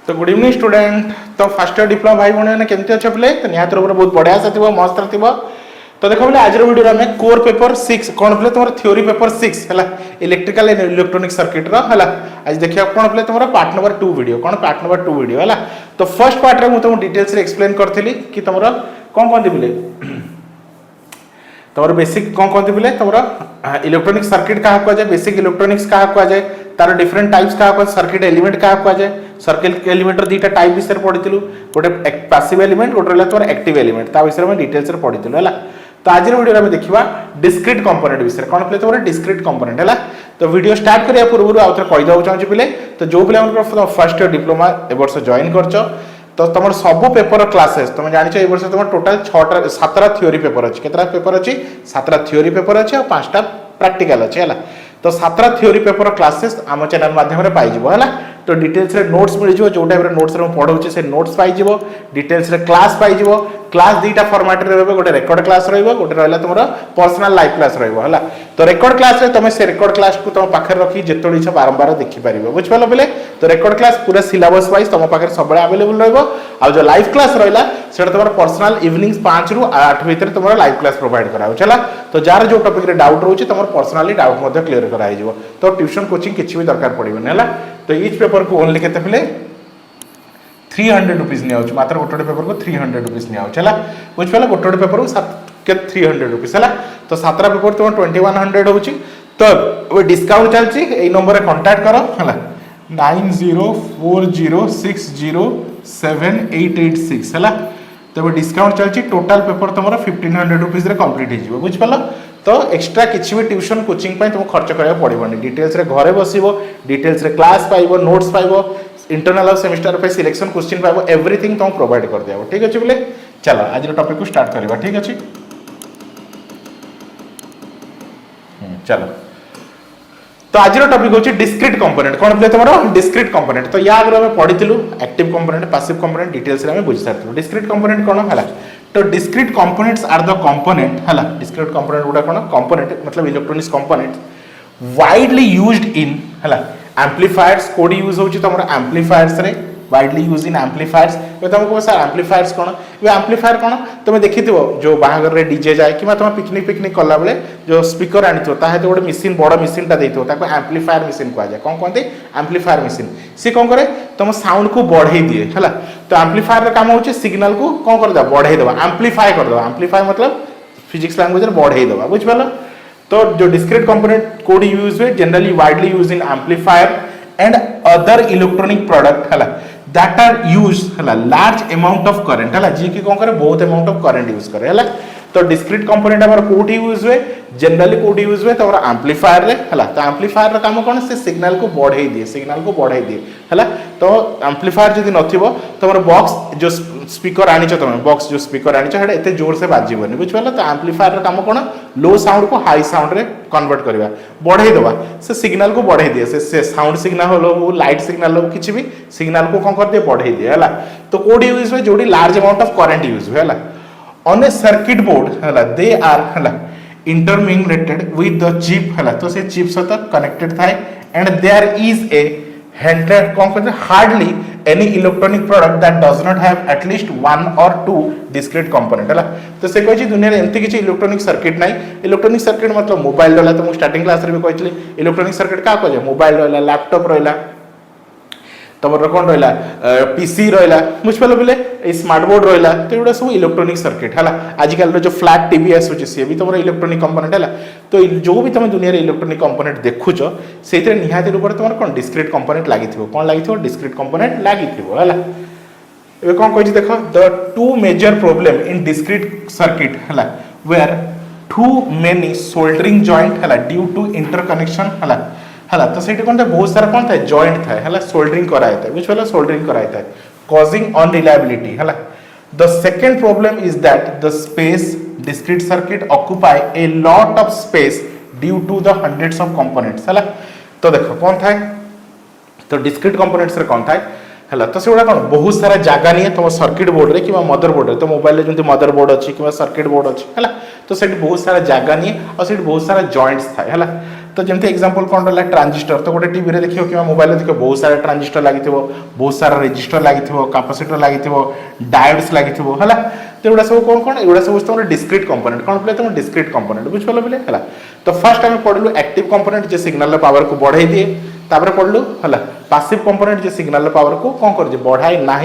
तो good evening student. तो first year diploma भाई भाई मैंने केमती अच्छे पिले तो निहत रूप बहुत बढ़िया से थी मस्त थी। तो देखो बोले आज वीडियो में कोर पेपर 6 कौन पे तुम थ्योरी पेपर 6 है इलेक्ट्रिकल एंड इलेक्ट्रोनिक सर्किट है। आज देखिए कौन पे तुम पार्ट नंबर 2 वीडियो कौन पार्ट नंबर 2 वीडियो है। तो फर्स्ट पार्ट में मुझे तुमको डिटेल्स एक्सप्लेन करी कि तुम कौन कहते बोले तुम बेसिक कौन कहते बोले तुम इलेक्ट्रोनिक सर्किट क्या कहुए बेसिक इलेक्ट्रोनिक्स क्या कहुए तार डिफरेंट टाइप्स क्या सर्किट एलिमेंट क्या कहुए सर्किट एलिमेंट दुईटा टाइप विषय पढ़ी गोटे पैसिव एलिमेंट गोटे तुम एक्टिव एलिमेंट ता विषय में डिटेल्स पढ़ी है। तो आज वीडियो में देखा डिस्क्रीट कंपोनेंट विषय कौन पे तुम डिस्क्रीट कंपोनेंट है। तो वीडियो स्टार्ट करने पूर्व आउ थे कहीदेक चाहिए पिले तो जो पे फर्स्ट ईयर डिप्लोमा ए वर्ष जॉइन कर तो तुम सब पेपर क्लासेस तुम जान ए वर्ष तुम टोटाल 7टा थ्योरी पेपर अच्छी केतटा पेपर अच्छी 7टा थ्योरी पेपर अच्छी और 5टा प्रैक्टिकल अच्छी है। तो 7टा थ्योरी पेपर क्लासेस आम चैनल माध्यम है। तो डिटेल्स रे नोट्स मिल जो टाइप नोट्स पढ़ाऊँ से नोट्स पाई डिटेल्स रे क्लास पाई क्लास दुईटा फॉर्मेट रे गोटे रेकर्ड क्लास रोटे रहा तुम पर्सनल लाइव क्लास रहा। तो रेकर्ड क्लास रे तुम से रेकर्ड क्लास को तुम पाखे रखी जिते इच्छा बारंबार देखिपार बुझिपाल पे। तो रेकर्ड क्लास पूरा सिलेबस वाइज तुम पाखे सब अवेलेबल रहा। लाइव क्लास रहा से तुम पर्सनल इवनिंग 5 ରୁ 8 भितर तुम लाइव क्लास प्रोवाइड करा। तो जार जो टॉपिक रे डाउट रोचे तुम पर्सनली डाउट क्लियर कराई। तो ट्यूशन कोचिंग किसी भी दरकार पड़े है। तो ईच पेपर को ओनली केते पिले 300 रुपीज निया मात्र गोटे पेपर को 300 रुपीज निया बुझिपाल गोटे पेपर को 300 रुपीज है। तो 7टा पेपर तुम 2100 हो। तो डिस्काउंट चलती यही नंबर में कांटेक्ट कर 9040607886 है। तो डिस्काउंट चलती टोटाल पेपर तुम 1500 रुपीज कंप्लीट हो बुझिपाल। तो एक्स्ट्रा किसी भी ट्यूशन कोचिंग तुमको खर्च करा पड़ोनी डिटेल्स रे घरे बस डिटेल्स रे क्लास पाइब नोट्स पाइब इंटरनल और सेमिस्टर पे सिलेक्शन क्वेश्चन पाइब एवरीथिंग तुमको प्रोवाइड कर दिया। ठीक अच्छे बोले चलो आज टॉपिक को स्टार्ट करवा। ठीक अच्छे चलो। तो आज टॉपिक होची डिस्क्रीट कंपोनेंट कौन पे तुम डिस्क्रीट कंपोनेंट। तो या आगे हमें पढ़ी active component passive component details रे हमें बुझी सारी। डिस्क्रीट कंपोनेंट कौन है तो discrete components are the component है। डिस्क्रीट कंपोनेंट गुडा कौन कंपोनेंट मतलब electronics component widely used in है एम्प्लीफायर्स कोडी यूज होची तुम एम्प्लीफायर्स रे वाइडली यूज इन एम्प्लीफायर्स। तुमको सर एम्प्लीफायर्स कौन एम्प्लीफायर कौन तुम देखी जो बाहागर रे डीजे जाए कि तुम पिकनिक पिकनिक कला बेले जो स्पीकर आनी गोटे मशीन बड़ मशीन टा देता एम्प्लीफायर मशीन कहुए कौन कहते एम्प्लीफायर मशीन सी कौन करे तुम साउंड को बढ़े दिए है। तो एम्प्लीफायर काम हो सिग्नल को कौन कर बढ़े देवा एम्प्लीफाई कर देवा एम्प्लीफाई मतलब फिजिक्स लैंग्वेज में बढ़े देवा बुझिपाल। तो जो डिस्क्रीट कंपोनेंट कोड यूज हुए generally widely use in amplifier and other electronic product है दैट आर यूज है लार्ज अमाउंट ऑफ करंट है जी की कौन करे बहुत अमाउंट ऑफ करंट यूज करे है। तो डिस्क्रीट कंपोनेंट हमर कोठी यूज हुए जनरली कोठी यूज हुए तो एम्प्लीफायर रे है। तो एम्प्लीफायर काम कौन से सिग्नल को बढ़े दिए है। तो एम्प्लीफायर जदि नथिबो तुम बॉक्स जो स्पीकर आनी तुम बॉक्स जो स्पीकर आनी एते जोर से बाजिबनी बुझिपाल। तो एम्प्लीफायर काम कौन लो साउंड को हाई साउंड रे कन्वर्ट करवा बढ़े देवा से सिग्नल को बढ़े दिए से साउंड सिग्नल हो लाइट सिग्नल हो किसी भी सिग्नल को कौन कर दिए बढ़े दिए है। तो कोड यूज हुए जो large amount of current use हुए है ऑन ए सर्किट बोर्ड है दे आर है इंटरमिनेटेड विथ द चिप है। तो से चिप सहित कनेक्टेड थाए and there is a handed कौन कहते hardly any electronic product that does not have at least 1 or 2 discrete component है। तो से कही दुनिया में एमती किसी इलेक्ट्रॉनिक सर्किट ना इलेक्ट्रॉनिक सर्किट मतलब मोबाइल रहा। तो मुझे स्टार्टिंग क्लास रे भी कही इलेक्ट्रॉनिक सर्किट क्या कहे मोबाइल रहा लैपटॉप रहा तुम कौन रहा पीसी रहा बुझिपाल बोले स्मार्ट बोर्ड रहा। तो ये सब इलेक्ट्रॉनिक सर्किट है। आजिकल जो फ्लैट टीवी आसूँ सी भी तुम इलेक्ट्रॉनिक कंपोनेंट है। तो जो भी तुम दुनिया इलेक्ट्रॉनिक कंपोनेंट देखुच से निहाती रूप से तुम कौन डिस्क्रीट कंपोनेंट लगी कौन लगी डिस्क्रीट कंपोनेंट लगी है। कौन कही देख the two major problem in discrete circuit है where too many soldering joint है ड्यू टू इंटरकनेक्शन है। तो से कौन था बहुत सारा कौन था जॉइंट था है सोल्डरिंग कराए थे बुझिपाल सोल्डरिंग कराए थे कॉजिंग अनरिलायबिलिटी है। The second problem is that the space discrete circuit occupy a lot of space due to the hundreds of components है। तो देखो कौन था तो डिस्क्रीट कंपोनेंट्स रे कौन था है। तो से कौन बहुत सारा जगह नहीं तुम सर्किट बोर्ड रे कि मदर बोर्ड रे तो मोबाइल जो मदर बोर्ड अच्छी कि सर्किट बोर्ड अच्छी है। तो से बहुत सारा जगह नहीं और से बहुत सारा जॉइंट्स था है। तो जमती एग्जांपल कौन रहा ट्रांजिस्टर तो गोटे टीवी रे देखियो कि मोबाइल देखियो बहुत सारा ट्रांजिस्टर लागि बहुत सारा रेजिस्टर लागि कैपेसिटर लागि डायोड्स लागि है तो एगुड़ा सब कौन कौन एगुड़ा सब तुम डिस्क्रीट कंपोनेंट कौन पे तुम डिस्क्रीट कंपोनेंट बुझ पाल पे है तो फर्स्ट आम पढ़लु एक्टिव कंपोनेंट जो सिग्नल पावर को बढ़ाई दिए तापर पढ़लु है पासिव कंपोनेंट जो सिग्नल पावर को कौन कर बढ़ाए ना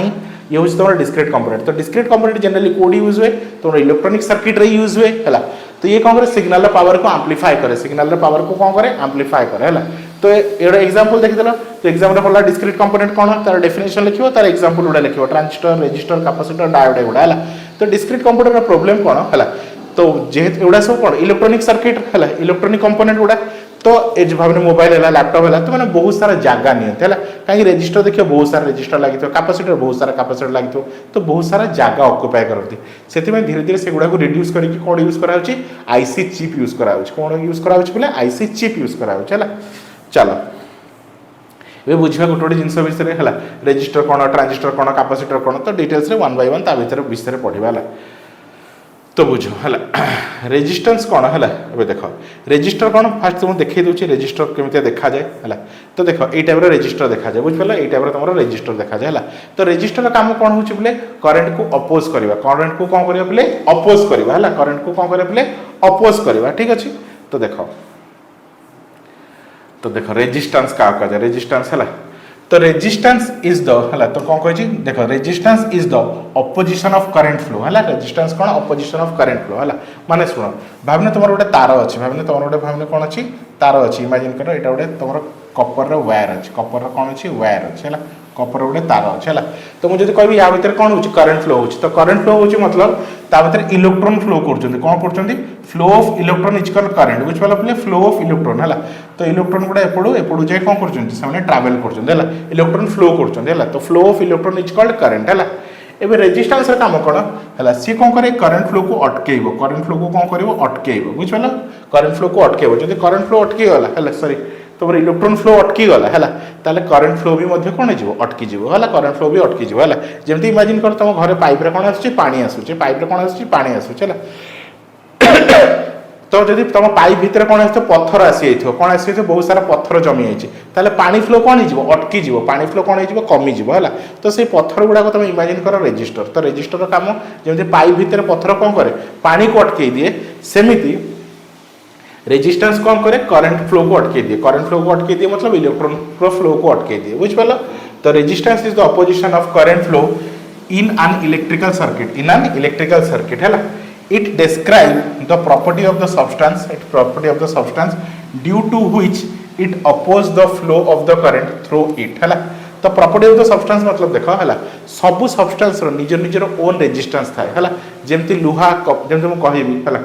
ये हूँ तुम डिस्क्रीट कंपोनेंट तो डिस्क्रीट कंपोनेंट जनरली कोडी यूज हुए तुम इलेक्ट्रॉनिक सर्किट रे यूज हुए है तो ये कौन करे सिग्नल पावर को एम्प्लीफाई करे सिग्नल पावर को कौन करे एम्प्लीफाई करे है तो ये एग्जांपल देखिदेल तो एग्जाम रे पढ़ला डिस्क्रीट कंपोनेंट कौन तार डेफिनेशन लिखियो तार एग्जांपल गुडा लिखियो ट्रांजिस्टर रेजिस्टर कैपेसिटर डायोड एगुडा है तो डिस्क्रीट कंपोनेंट रा प्रॉब्लम कौन है तो जेहेतु एगुडा सब कौन इलेक्ट्रॉनिक सर्किट है इलेक्ट्रॉनिक कंपोनेंट गुडा तो ये जो भाव मोबाइल है लैपटॉप है तो मैंने बहुत सारा जगह नियंते है कहीं रेजिस्टर देखिए बहुत सारा रेजिस्टर लगी कैपेसिटर बहुत सारा कैपेसिटर लगी तो बहुत सारा जगह ऑक्युपाई करती से धीरे धीरे से गुड़ा रिड्यूस करके कौन यूज करा आईसी चिप यूज करा कौन यूज करा बोले आईसी चिप यूज करा चलो ये बुझा गोटे गोटे जिन विषय है रेजिस्टर कौन ट्रांजिस्टर कौन कैपेसिटर कौन तो डिटेल्स वन बाय वन ता विषय पढ़ा है तो बुझ है रेजिस्टेंस कौन है ये देख रेजिस्टर कौन फास्ट तुम देखी दूसरी रेजिस्टर केमी देखा जाए है तो देख ये टाइप रेजिस्टर देखा जाए बुझे ये टाइप तुम रेजिस्टर देखा जाए तो रेजिस्टर काम कौन हो बोले करेन्ट को अपोज करवा करेन्ट को कौन करवा बोले अपोज करवा है करेन्ट को कौन करवा बोले अपोज करवा ठीक अच्छे तो देख रेजिस्टेंस क्या कहा रेजिस्टेंस है तो रेजिस्टेंस इज द है तो कौन कही देख resistance is the opposition of current flow है रेजिस्टेंस कौन अपोजिशन ऑफ करंट फ्लो है माने सुनो भावने तुम गोटे तार अच्छी भावने तुम गोटे भावने कौन अच्छी तार अच्छी इमेजिन कर यहाँ गोटे तुम कपर वायर अच्छी कपर कौन अच्छी वायर अच्छी है कपर गोटे तार अच्छे है तो मुझे कह या भितर कौन हो करंट फ्लो हो तो करंट फ्लो हो मतलब ता भीतर इलेक्ट्रॉन फ्लो कर कौन कर flow of electron is called current बुझ पारे फ्लो ऑफ इलेक्ट्रॉन है तो इलेक्ट्रॉन गुड़ा एपड़ू जाए कौन कर ट्रावेल कर इलेक्ट्रॉन फ्लो कर तो flow of electron is called current है एवं रेजिस्टेंस काम कौन है सी कौन करे करंट फ्लो को अटकेब करंट फ्लो को कौन कर अटकेब बुझिपाल करंट फ्लो को अटकेब जो करंट फ्लो अटकीगला है सॉरी तुम इलेक्ट्रॉन फ्लो अटकीगला है करंट फ्लो भी कौन हो अटकी है करंट फ्लो भी अटकी है जमी इमेजिन कर तुम घर पाइप रे कौन आसूँ पानी आसूँ पाइप रे कौन आसूँ पानी आसूँ तो जब तुम पाइप भितर कौन आस पत्थर आसी कौन आसी बहुत सारा पत्थर जमी जाइए पानी फ्लो कौन हो अटकी पानी फ्लो कौन हो कमिज है तो से पत्थर गुड़ाक तुम इमेजिन कर रेजिस्टर तो रेजिस्टर काम जमी पाइप भितर पत्थर कौन करे पानी को अटकई दिए सेमिति रेजिस्टेंस कौन करे करंट फ्लो को अटके दिए करंट फ्लो को अटके दिए मतलब इलेक्ट्रॉन फ्लो को अटके दिए बुझिपाल तो resistance is the opposition of current flow in an electrical circuit है it describe the property of the substance due to which it oppose the flow of the current through it है तो property of the substance मतलब देख है सबू substance रो निजर निजर own resistance थाए है जेमती लुहा जेमती मु कहबी है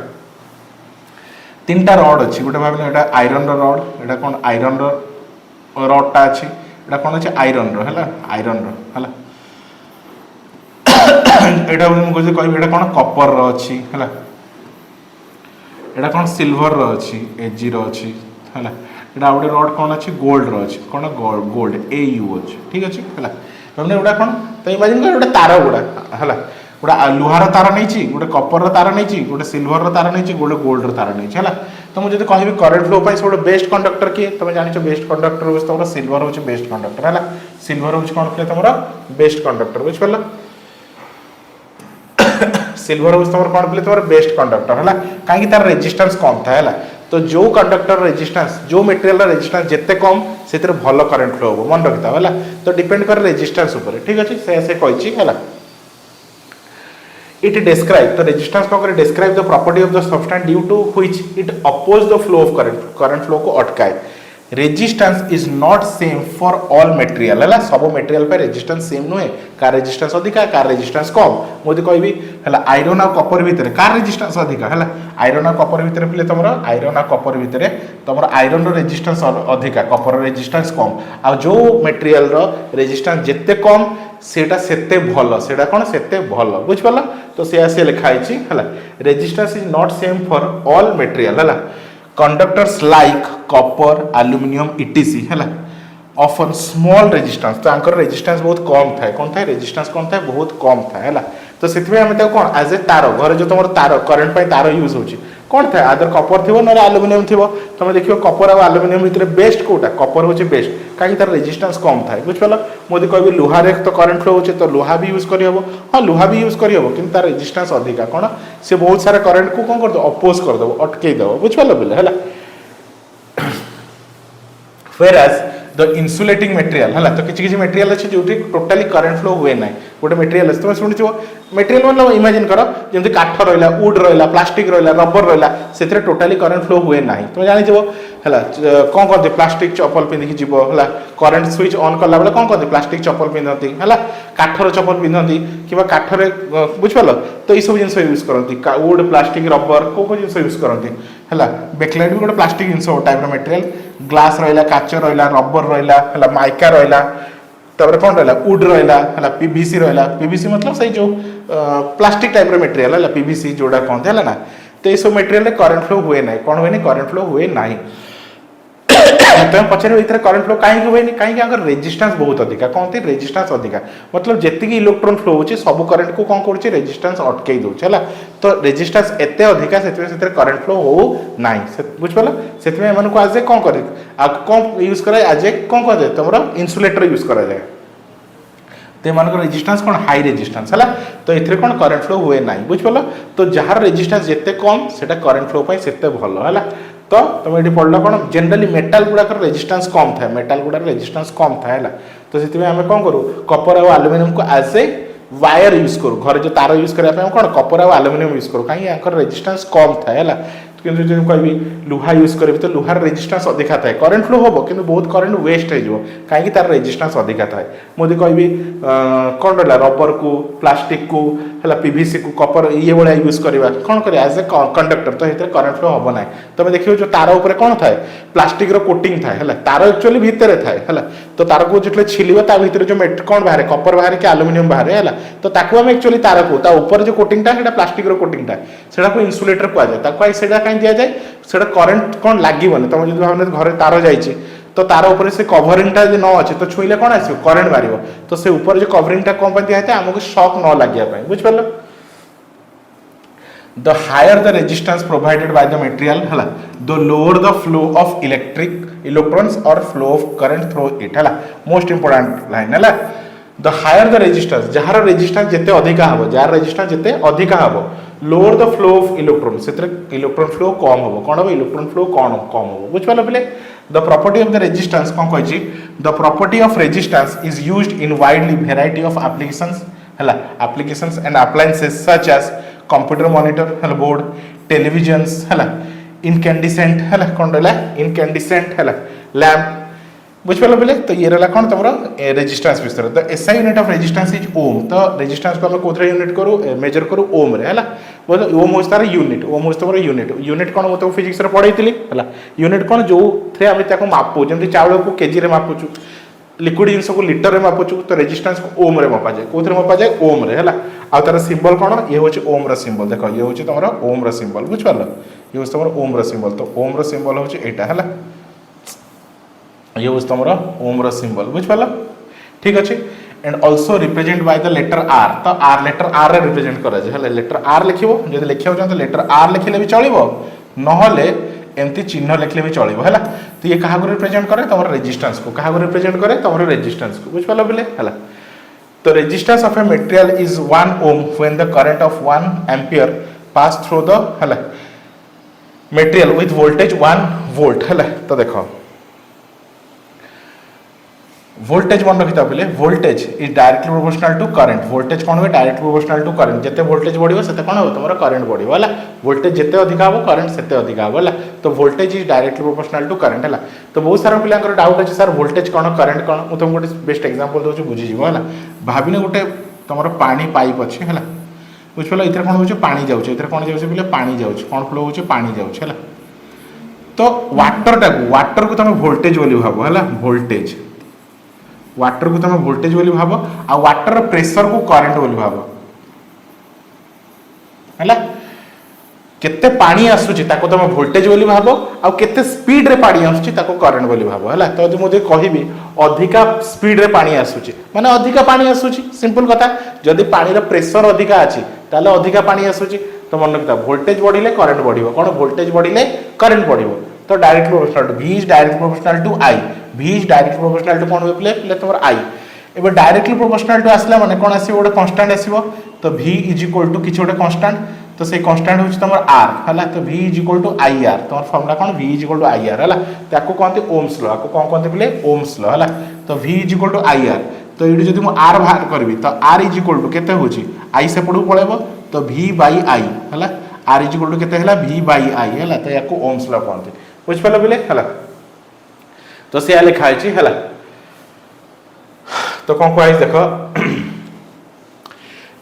तीनटा रड अच्छी गोटे भाव एटा आयरन रड एटा कौन आयरन रडटा अच्छी एटा कौन अच्छे आयरन है आयरन है एटा मुझे कहबी एटा कौन कपर अच्छी है एटा कौन सिल्वर अच्छी एजी अच्छी है एटा गोटे रड कौन अच्छी गोल्ड अच्छी कौन गोल्ड AU अच्छी ठीक अच्छे है मैंने एटा कौन तो इमेजिन कर गोटे तार गुड़ा है गोटे लुहार तार नहीं गोटे कपर तार नहीं गोटे सिल्वर तार नहीं गोटे गोल्ड तार नहीं है तो मुझे कहबी करंट फ्लो पर सब बेस्ट कंडक्टर किए तुम जान बेस्ट कंडक्टर हो तुम सिल्वर हूँ बेस्ट कंडक्टर है सिल्वर हूँ कौन किए तुम बेस्ट कंडक्टर बुझिपार सिल्वर हूँ तुम कौन पे तुम बेस्ट कंडक्टर है कहीं तार रेजिस्टेंस कम था है तो जो कंडक्टर रेजिस्टेंस जो मटेरियल रेजिस्टेंस जिते कम से भल करंट फ्लो हो मन रखी है तो डिपेंड करे रेजिस्टेंस उपर ठीक अच्छे से कही है it describe the resistance को अगर describe the property of the substance due to which it oppose the flow of current flow को अटकाए resistance is not same for all material है सब मटेरियल पे रेजिस्टेंस सेम नुहे कार रेजिस्टेंस अधिका कार रेजिस्टेंस कम मुझे कहबी है आयरन और कपर भितर कार रेजिस्टेंस अधिका है आयरन और कपर भितर पे तुम आयरन और कपर भितर तुम आयरन रेजिस्टेंस अधिका कपर रेजिस्टेंस कम आ जो मटेरियल रेजिस्टेंस जिते कम सेटा सेते भल सेटा कौन सेते भल बुझिपाल तो से लिखाई है resistance is not same for all material है conductors like copper aluminium etc है ऑफन स्मॉल रेजिस्टेंस तो आंकर रेजिस्टेंस बहुत कम थाए कौन थाए रेजिस्टेंस कौन थाए बहुत कम थाए है तो से आम कौन एज ए तार घर जो तुम तार करेन्ट तार यूज हो कौन थाए आदर कपर थी ना आलुमिनियम थी तुम देखिए कपर और आलुमिनियम भितर बेस्ट कौटा कपर हूँ बेस्ट कहीं तार रेजिस्टेंस कम थाए बुझिपाल मुझे कह लुहारे तो करेन्ट फ्लो हो तो लुहा भी यूज करहब हाँ लुहा भी यूज करहब कि तार रेजिस्टेंस अधिका कौन से बहुत सारा करेन्ट को कौन करदे अपोज करदे अटकईदेव बुझिपाल बोले है whereas the insulating material है तो किसी मटेरियल अच्छे जो टोटाली करंट फ्लो हुए ना गोटे मटेरियल अच्छे तुम शुणुच मटेरियल मतलब इमेजिन कर जमी काठ रहा वुड रहा प्लास्टिक रहा रबर रहा से टोटाली करंट फ्लो हुए ना तुम जानी है कौन कहते प्लास्टिक चप्पल पिंधिकी जीव है करंट स्विच ऑन कला बेले कौन कहते प्लास्टिक चप्पल पिंधती है काठर चप्पल पिंधती कि काठर बुझिपाल तो ये सब जिन यूज करती वुड प्लास्टिक रबर कौ जिन यूज करती है बेकलाइट भी गोटे प्लास्टिक जिन टाइप मटेरियल ग्लास रहा काच रहा रबर रहा माइका रहा तापर कौन रहा वुड रहा है पीवीसी रहा पीवीसी मतलब से जो प्लास्टिक टाइप मटेरियल है पीवीसी जोड़ा कहते है ना तो ये सब मटेरियल करंट फ्लो हुए ना कौन हुए करंट फ्लो हुए ना तुम पचार ये करंट फ्लो कहीं हुए कहीं रेजिस्टेंस बहुत अधिका कौन थी रेजिस्टेंस अधिका मतलब जितकी इलेक्ट्रॉन फ्लो हो सब करंट को कौन कर रेजिस्टेंस अटकई दौर है तो रेजिस्टेंस एत अधिका से करंट फ्लो हो ना बुझिपाल से एज ए कौन कर कौन यूज कराए एज ए कौन कह तुम इन्सुलेटर यूज कराए तो ये रेजिस्टेंस कौन हाई रेजिस्टेंस है तो ये कौन करंट फ्लो हुए ना बुझिपाल तो जार रेजिस्टेंस जिते कम से करंट फ्लो से भल है तो तुम ये पढ़ल कौन जनरली मेटाल गुड़ाक रेजिस्टेंस कम था मेटाल गुड़ा रेजिस्टेंस कम था है तो से आम कौन करूँ कपर और आलुमिनियम को एज ए वायर यूज करूँ घर जो तार यूज करने कौन कपर और आलुमिनियम यूज करूँ कहीं रेजिस्टेंस कम था है किंतु जो कहबी लुहा यूज करी तो लुहार रेजिस्टेंस अधिका थाए करंट फ्लो हम कि बहुत करंट वेस्ट हो कहीं तार रेजिस्टेंस अधिका थाए मुझे कहबी कौन रहा रबर को प्लास्टिक को है पीवीसी को कपर ये भाया यूज करवा कौन कर एज ए कंडक्टर तो ये करंट फ्लो हम ना तुम देखिए जो तार उपर कौन थाए प्लास्टिक कोटिंग थाए है तार एक्चुअली भितर थाए है तो तार को जो छिल भितर जो कौन बाहर कपर बाहर कि आलुमिनियम बाहर है तो आम एक्चुअली तार को ऊपर जो कोटिंगटा है प्लास्टिक कोटिंगटा से इन्सुलेटर कहुए से कहीं दि जाए से करंट कौन लगे तुम जो भाव घर तार जाइए तो तार ऊपर से कवरिंगटा न अच्छे तो छुईले कौन आस करंट मार तो से ऊपर जो कवरिंगटा कौन दिखाई आमको शॉक न लगे बुझिपार the higher the resistance provided by the material है the lower the flow of electric electrons और flow of current through it है मोस्ट इंपोर्टेंट लाइन है द हायर द रेजिस्टेंस जार रेजिस्टेंस जिते अधिका हम जार रेजिस्टेंस जिते अधिका हम lower the flow of electron से इलेक्ट्रॉन फ्लो कम हम कौन हम इलेक्ट्रॉन फ्लो कौन कम हम बुझिपाल पे the property of the resistance कौन कही the property of resistance is used in widely variety of applications है applications and appliances such as computer monitor है बोर्ड टेलीविजन्स है इनकैंडिसेंट है कौन रहा इनकैंडिसेंट है लैंप बुझिपाल बोले तो ये रहा कौन तुम रेजिस्टेंस विषय तो SI unit of resistance is ohm तो रेजिस्टेंस को कौन यूनिट करूँ मेजर करूँ ओम रे है बोले ओम हूँ तार यूनिट ओम हूँ तुम यूनिट यूनिट कौन मुझे फिजिक्स पढ़ाई है यूनिट कौन जो थे आम मापू जमी चाउल को केजी मापुचु लिक्विड जिन को लिटर में मापुचु तो रेजिस्टेंस को ओम रे मपा जाए कौन मपा जाए ओम रे है आर सिंबल कौन ये हूँ ओम रिंबल देख ये हूँ तुम ओम रिंबल बुझिपार ये हूँ तुम ओम रिंबल तो ओम रिंबल हूँ यहाँ है ये हूँ तुम ओम रिंबल बुझिपाल ठीक अच्छे and also represent by the letter R तो आर लेटर आर रिप्रेजेंट कर लेटर आर लिख जो लिखा चाहते लेटर आर लिखले भी चलो ना एमती चिन्ह लिखले भी चलो है तो ये क्या रिप्रेजेंट करे तुम रेजिस्टेंस को क्या रिप्रेजेंट करे तुम रेजिस्टेंस को बुझिपाल बोले है तो resistance of a material is 1 ohm when the current of 1 ampere pass through the है मटेरियल विथ वोल्टेज 1 volt है तो देखो वोल्टेज मन रखी बोले voltage is directly proportional to current voltage कौन हुए डायरेक्टली प्रोपोर्शनल टू करंट जिते वोल्टेज बढ़ियो सेते कौन हो तुम करंट बढ़ियो है वोल्टेज जिते अधिक हम करंट सेते अधिक हम है तो voltage is directly proportional to current है तो बहुत सारा पिला डाउट अच्छे सर वोल्टेज कौन करंट कौन मुझे तुमको गोटे बेस्ट एग्जांपल दूसरी बुझीज है भाविने गोटे तुम पानी पाइप अच्छे है बुझिपाल इधर कौन हो पानी जाऊे इधर कौन जाऊे बोले पानी जाऊे कौन फ्लो हो पानी जाऊे है तो वाटर को तुम वोल्टेज बोली भाव है वोल्टेज वाटर को तुम वोल्टेज बोली भाव आ वाटर प्रेशर को करंट बोली भाव है केते पानी आसुची ताको तुम वोल्टेज बोली भाव आ केते स्पीड रे पानी आसुची ताको करंट बोली भाव हला। तो जदि मुझे कहबी अधिका स्पीड रे पानी आसुची माने अधिका पानी आसुची सिंपल कथा। जदि पानी रो प्रेशर अधिका अछि ताले अधिका पानी आसुची तो मन रखता वोल्टेज बढ़िले करंट बढ़िबो कोन वोल्टेज बढ़िले करंट बढ़िबो। तो direct proportional to V is direct proportional to I V is direct proportional to कोन प्ले तमर I एबे डायरेक्टली प्रोपोर्शनल टू आसला माने कोन आसीबो गोटे कांस्टेंट आसीबो तो V इज इक्वल टू किछ गोटे कांस्टेंट तो से कांस्टेंट होची तमर R हला तो V is equal to IR तमर फार्मूला कोन V is equal to IR हला ताको कोनते ओम्स लॉ आको कोन कोनते प्ले ओम्स लॉ हला। तो V is equal to IR तो एडी जदि मु R बाहर करबी तो R इज इक्वल टू केते होची I से पडू पळेबो तो V बाय I हला R इज इक्वल टू केते हला V बाय I हला तो याको ओम्स लॉ कोनते बुझ पालो बिले हला। तो से आ लिखा है हला तो कौन को देखो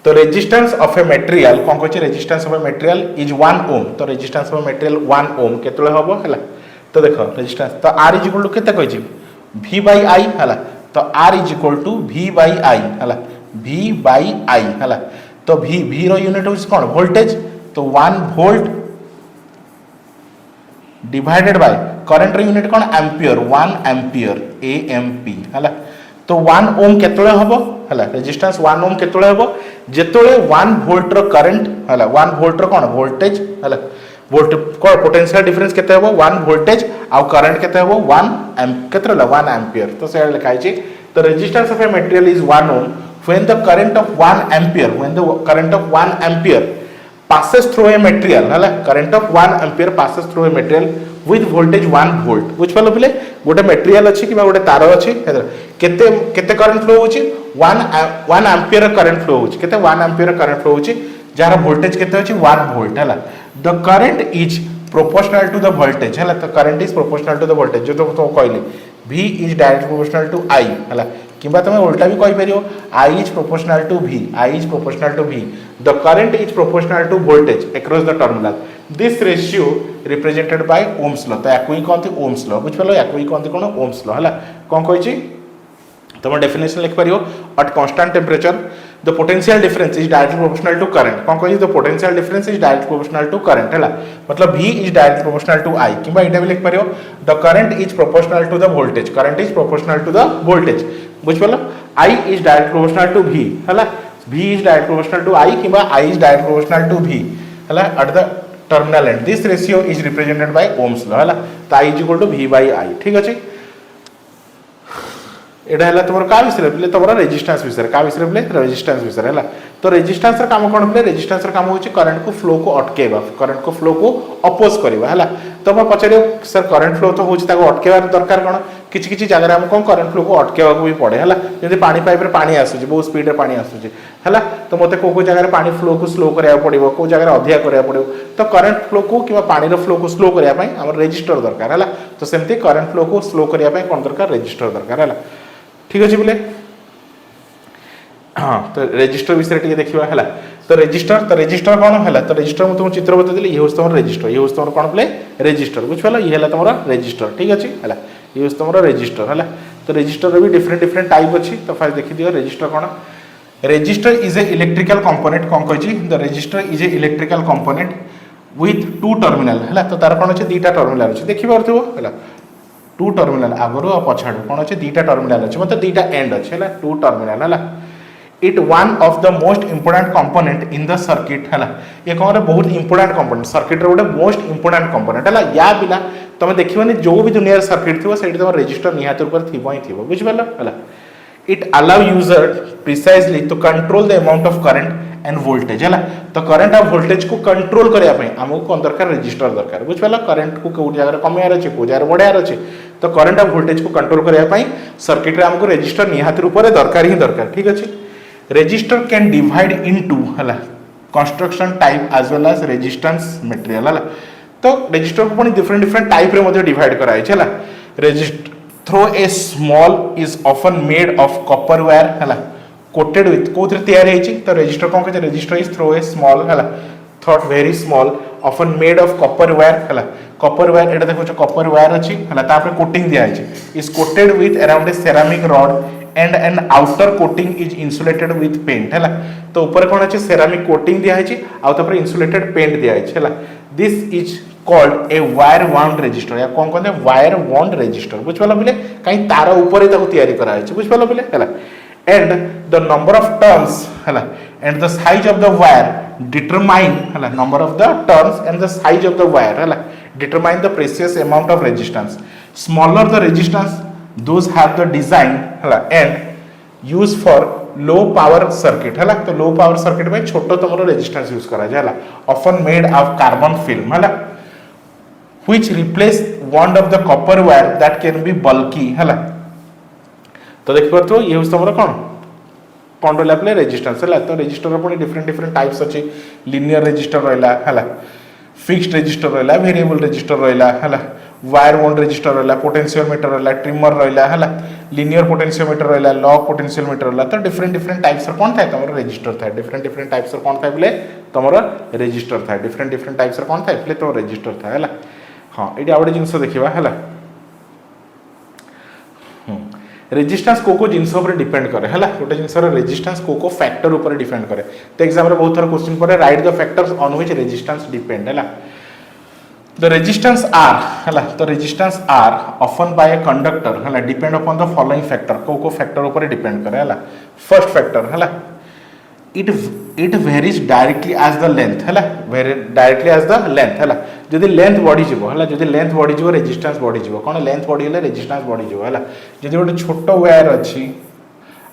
तो रेजिस्टेंस ऑफ ए मटेरियल कौन कहछि resistance of a material is 1 ohm. तो resistance of a material 1 ohm केतले हबो हला। तो देखो रेजिस्टेंस तो R इज इक्वल टू केते कहछि V बाय I हला। तो R is equal to V by I हला V बाय I हला। तो V रो यूनिट होछि कोन वोल्टेज तो 1 वोल्ट डिवाइडेड बाय करंट रो यूनिट कोन एम्पियर 1 एम्पियर AMP हला। तो 1 ओम केतले हबो हला रेजिस्टेंस 1 ओम केतले हबो जेतले 1 वोल्ट रो करंट हला 1 वोल्ट रो कोन वोल्टेज हला वोल्ट को पोटेंशियल डिफरेंस केते हबो 1 वोल्टेज आ करंट केते हबो 1 एम्प केतले 1 एम्पियर। तो से लिखा है तो resistance of a material is 1 ohm when the current of 1 ampere when the current of 1 ampere passes through a material हला current of 1 ampere passes through a material with voltage 1 volt बुझ पालो पिले गोटे मटेरियल अछि कि गोटे तार अछि केते केते करंट फ्लो होछि 1 एम्पियर करंट फ्लो होछि केते 1 एम्पियर करंट फ्लो होछि जार वोल्टेज केते अछि 1 वोल्ट हला। The current is proportional to the voltage हला। तो current is proportional to the voltage जो तो कहली V is direct proportional to I हला किबा तमे उल्टा भी कहि परियो I is proportional to V I is proportional to V the current is proportional to voltage across the terminal this ratio represented by Ohm's law. तो याकू ही कहते Ohm's law बुझ पालो याकू ही कहते कोन ओम्स लॉ हला। कोन कहिछि तुम डेफिनेशन लिख परियो at constant temperature the potential difference is directly proportional to current कोन कहिछि the potential difference is directly proportional to current हला मतलब V is directly proportional to I किबा एटा भी लिख परियो the current is proportional to the voltage current is proportional to the voltage बुझ पालो I is directly proportional to V हला V is directly proportional to I किबा I is directly proportional to V हला at the terminal and this ratio is represented by Ohm's law हला। तो I is equal to V by I ठीक अछि। एडा हला तमर का विषय प्ले तमर रेजिस्टेंस विषय का विषय प्ले रेजिस्टेंस विषय हला। तो रेजिस्टेंस र काम कोन प्ले रेजिस्टेंस र काम होछि करंट को फ्लो को अटकेबा करंट को फ्लो को अपोज करबा हला। तो हम पछरियो सर करंट फ्लो तो होछि ताको अटकेबार दरकार कोन किछि किछि जगह हम कोन करंट फ्लो को अटकेबा को भी पड़े हला। जदि पानी पाइप रे पानी आसुछि बहुत स्पीड रे पानी आसुछि हला तो मते को जगह रे पानी फ्लो को स्लो करया पड़िबो को जगह रे अधिया करया पड़िबो तो करंट फ्लो को किबा पानी रो फ्लो को स्लो करया पई हमर रेजिस्टर दरकार हला। तो सेमति करंट फ्लो को स्लो करया पई कोन दरकार रेजिस्टर दरकार हला ठीक अछि बोले। हां तो रजिस्टर विषय टिके देखिबा हला। तो रजिस्टर कोन हला तो रजिस्टर म तुम चित्र बता देली ये होस तमर रजिस्टर ये होस तमर कोन प्ले रजिस्टर बुझ पालो ये हला तमर रजिस्टर ठीक अछि हला ये होस तमर रजिस्टर हला। तो रजिस्टर रे भी डिफरेंट टाइप अछि तो फाइल देखि दियो रजिस्टर कोन resistor is a electrical component कोन कहछि the resistor is a electrical component with two terminal हला। तो तार कोन अछि दीटा टर्मिनल अछि देखि परथिबो हला टू टर्मिनल आगरो आ पछाडो कोन अछि दीटा टर्मिनल अछि मतलब दीटा एंड अछि हला टू टर्मिनल हला। It one of the most important component in the circuit हला ये कोन बहुत इंपोर्टेंट कंपोनेंट सर्किट रो मोस्ट इंपोर्टेंट कंपोनेंट हला या बिना तमे देखिबनी जो भी दुनिया सर्किट थिबो सेठी तम रजिस्टर निहात ऊपर थिबो ही थिबो बुझ पालो हला। It allow user precisely to control the amount of current and voltage हला। तो करंट और वोल्टेज को कंट्रोल करिया पई हमको कोन दरकार रजिस्टर दरकार बुझ पालो करंट को को जगह कमियार अछि को जगह बढ़ियार अछि तो करंट और वोल्टेज को कंट्रोल करिया पई सर्किट रे हमको रजिस्टर निहात ऊपर दरकार ही दरकार ठीक अछि। रजिस्टर कैन डिवाइड इनटू हला construction type as well as resistance material हला। तो रजिस्टर को पनि डिफरेंट टाइप रे मध्ये डिवाइड कराय छै हला। Resistor though a small is often made of copper wire हला कोटेड विथ कोथरे तयार है छी। तो रजिस्टर कोन कहै छै resistor is though a small हला though very small often made of copper wire हला। कॉपर वायर एटा देखो कॉपर वायर अछि हला तापर कोटिंग दिया छै is coated with around a ceramic rod and an outer coating is insulated with paint हला। तो ऊपर कोन अछि सेरामिक कोटिंग दिया छै आ तापर इंसुलेटेड पेंट दिया छै हला। This is called a wire wound register या कौन कहते हैं वायर वाउंड रजिस्टर बुझिपाल पिले कहीं तार ऊपर ताको तैयारी करा है बुझिपाल पिले हैला and the number of turns हैला and the size of the wire determine हैला number of the turns and the size of the wire हैला determine the precise amount of resistance smaller the resistance those have the design हैला and use for low power circuit है तो लो power circuit में छोटो तुम resistance use करा जाए often made of carbon film है which replace one of the copper wire that can be bulky है तो देख पार्थ ये हूँ तुम कौन कौन रहा रेजिस्टेंस है तो रेजिस्टर पुणी डिफरेंट डिफरेंट टाइप्स अच्छी लिनियर रेजिस्टर रहा है फिक्स्ड रेजिस्टर रहा वेरिएबल रेजिस्टर रहा है वायर वाउंड रेजिस्टर रहा पोटेंशियोमीटर रहा ट्रिमर रहा है लिनियर पोटेंशियोमीटर रहा लॉग पोटेंशियोमीटर रहा तो डिफरेंट डिफरेंट टाइप्स कौन था तुम रेजिस्टर था डिफरेंट डिफरेंट टाइप्स कौन था बोले तुम रेजिस्टर था डिफरेंट डिफरेंट टाइप्स कौन था बोले तुम रेजिस्टर था है हाँ ये आउ गोटे जिनस देखा है रेजिस्टेंस को जिनस डिपेंड करे है गोटे जिनस रेजिस्टेंस को फैक्टर ऊपर डिपेंड करे तो एग्जाम रे बहुत थर क्वेश्चन पड़े right the factors on which resistance depend है the resistance R है तो resistance R often by a conductor है depend upon the following factor को factor ऊपर depend करे है first factor है it varies directly as the length है vary directly as the length है जदि length बढ़ी जीवो है जदि length बढ़ी जीवो resistance बढ़ी जीवो कौन length बढ़ी है resistance बढ़ी जीवो है जदि गोटे छोट वायर अच्छी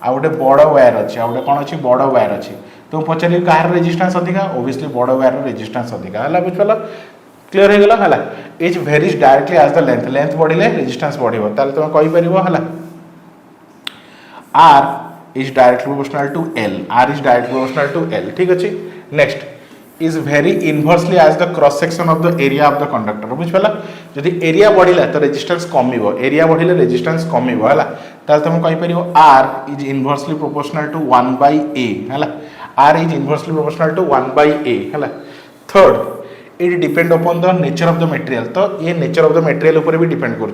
आ गोटे बड़ वायर अच्छी आ गोटे कौन अच्छी बड़ वायर अच्छी तो पचारि कार रेजिस्टेंस अधिका ओबियसली बड़ वायर रेजिस्टेंस अधिका है बुझिपाल क्लियर हो गला है is varies directly as the length length बढ़िले रेजिस्टेंस बढ़िबो ताले तुम कहि परिबो है R is directly proportional to L R is directly proportional to L ठीक अछि next is vary inversely as the cross section of the area of the conductor बुझिपाला जदि एरिया बढ़िला तो रेजिस्टेंस कमिबो एरिया बढ़िले रेजिस्टेंस कमिबो है ताले तुम कहि परिबो R is inversely proportional to 1/a है R is inversely proportional to 1/a है third it depend upon the nature of the material तो ये नेचर ऑफ द मटेरियल ऊपर भी डिपेंड कर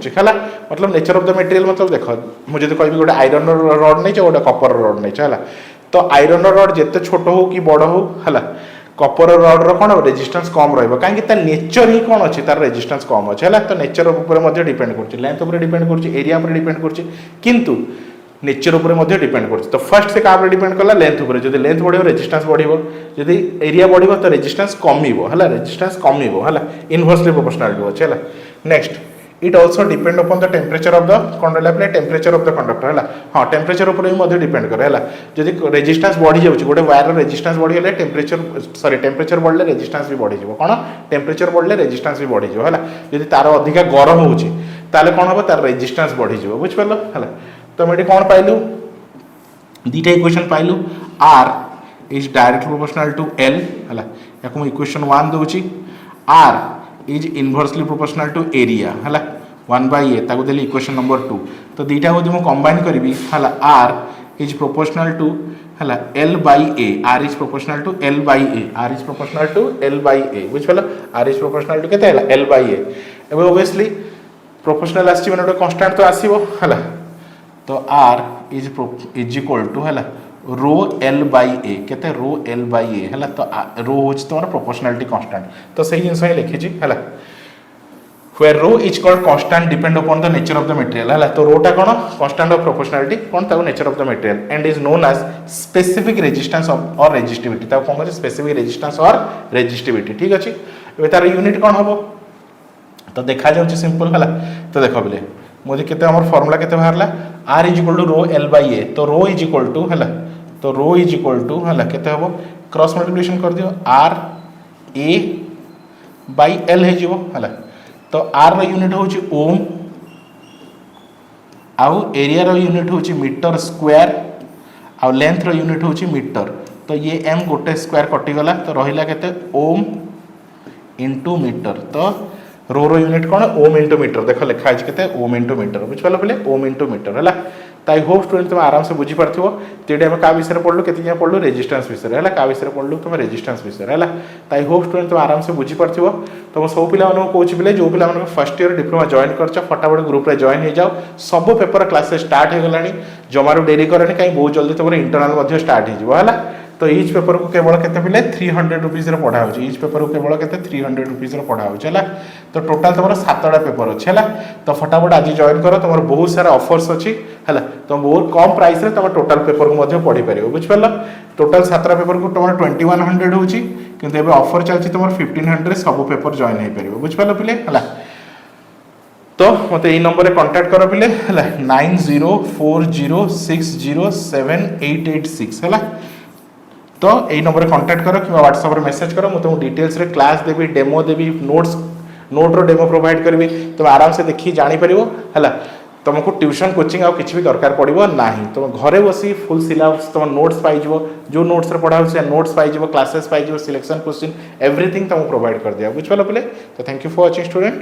मतलब नेचर ऑफ द मटेरियल मतलब देख मुझे कहि गोटे आयरन रड नहीं गोटे कपर रड नहीं है तो आयरन रड जिते छोट हो कि बड़ हो है कपर रड रहा रेजिस्टेंस कम रही नेचर ही कौन अच्छी तार रेजिस्टेंस कम अच्छे है तो नेचर उपर डिपेंड कर लेंथ उपर डिपेंड कर एरिया उपर डिपेंड कर किंतु नेचर उपर डिपेंड कर तो फर्स्ट से क्या डिपेंड कला लेंथ उपर जब लेंथ बढ़ रेजिस्टेंस बढ़ जदि एरिया बढ़ तो रेजिस्टेंस कमिबो है रेजिस्टेंस कमिबो है इनवर्सली प्रोपोर्शनल टू अच्छे है next it also depend upon the temperature of the कौन रहा टेम्परेचर ऑफ द कंडक्टर है हाँ टेम्परेचर उपर भी डिपेंड करे है जदि रेजिस्टेंस बढ़ी जाऊँगी गोटे वायर रेजिस्टेंस बढ़ीगले टेम्परेचर सॉरी टेम्परेचर बढ़ले रेजिस्टेंस भी बढ़ी कौन टेम्परेचर बढ़ले रेजिस्टेंस भी बढ़ी है जदि तार अधिका गरम होची ताले कौन हम तार रेजिस्टेंस बढ़ी बुझिपाल है तो हम ये कौन पाइलु दीटा इक्वेशन पाइलु R is directly proportional to L है या इक्वेशन 1 दूची R is inversely proportional to area है 1/a ताको देली इक्वेशन नंबर 2 तो दीटा को मु कंबाइन करी है R इज प्रोपोर्शनल टू है L/a R is proportional to L/a R is proportional to L/a बुझिपाल R इज प्रोपोर्शनल टू केते है L/a एबे ओबियसली प्रोपोर्शनल आसी माने गोटे कांस्टेंट तो आसीबो है तो R इज इक्वल टू है रो L/a केते रो L/a है तो रो होच तुम्हारा प्रोपोर्शनलिटी कांस्टेंट तो सही जिनस ही लिखी है where rho is called constant depend upon the nature of the material है तो रोटा कौन constant of proportionality कौन ताको nature of the material and is known as specific resistance or resistivity ताको कौन कहते specific resistance or resistivity ठीक अछि एबे तार यूनिट कौन हबो तो देखा जाउछि सिंपल हला तो देखो बोले मुझे केते हमर फार्मूला केते बाहरला r is equal to rho L/a तो रो इज इक्वल टू हला तो रो इज इक्वल टू हला केते हबो क्रॉस मल्टीप्लिकेशन कर दियो r a बाय l हे जीवो हला तो r रो यूनिट होची ओम आउ एरिया रो यूनिट होची मीटर स्क्वायर आउ लेंथ रो यूनिट होची मीटर तो ये m गोटे स्क्वायर कटि गला तो रहिला केते ओम इनटू मीटर तो रो रो यूनिट कौन ओम इंटू मीटर देख लिखा है केते ओम इंटू मीटर बुझिपाल बोले ओम इंटू मीटर है ताई होप स्टूडेंट तुम आराम से बुझी पारथिबो तेडे हम का विषय पढ़लु केते जे पढ़लु रेजिस्टेंस विषय है का विषय पढ़लु तुम रेजिस्टेंस विषय है ताई होप स्टूडेंट तुम आराम से बुझी पारथिबो तुम सब पिला मानको कोच पिले जो पिला मानको फर्स्ट ईयर डिप्लोमा जॉइन करछ फटाफट ग्रुप रे जॉइन हो जाओ सब पेपर क्लास स्टार्ट हो गलानी जमारो डेरी करनी कहीं बहुत जल्दी तुम इंटरनल मध्ये स्टार्ट हो जिवो है तो इच पेपर को केवल केते पिले 300 रुपीस रे पढ़ा होची इच पेपर को केवल केते 300 रुपीस रे पढ़ा होची हला तो टोटल तमरो 7टा पेपर अछि हला तो फटाफट आज जॉइन करो तमरो बहुत सारा ऑफर्स अछि हला तो बहुत कम प्राइस रे तम टोटल पेपर को मध्ये पढ़ी परियो बुझ परला टोटल 7टा पेपर को तमरो 2100 होची किंतु एबे ऑफर चलछि तमरो 1500 सब पेपर जॉइन हे परियो बुझ परला पिले हला तो मत यही नंबर रे कांटेक्ट करो पिले हला 9040607886 हला तो यही नंबर रे कांटेक्ट करो कि व्हाट्सएप रे मैसेज करो मुझे डिटेल्स रे क्लास देबी डेमो देबी नोट रो डेमो प्रोवाइड करबी तुम आराम से देखि जानि परिबो हला तुमको ट्यूशन कोचिंग आ किछि भी दरकार पड़िबो नाही तुम घरे बसी फुल सिलेबस तुम नोट्स पाइ जिवो जो नोट्स रे पढ़ाउ से नोट्स पाइ जिवो क्लासेस पाइ जिवो सिलेक्शन क्वेश्चन एवरीथिंग तुम प्रोवाइड कर दिया बुझ पालो पिले तो thank you for watching student.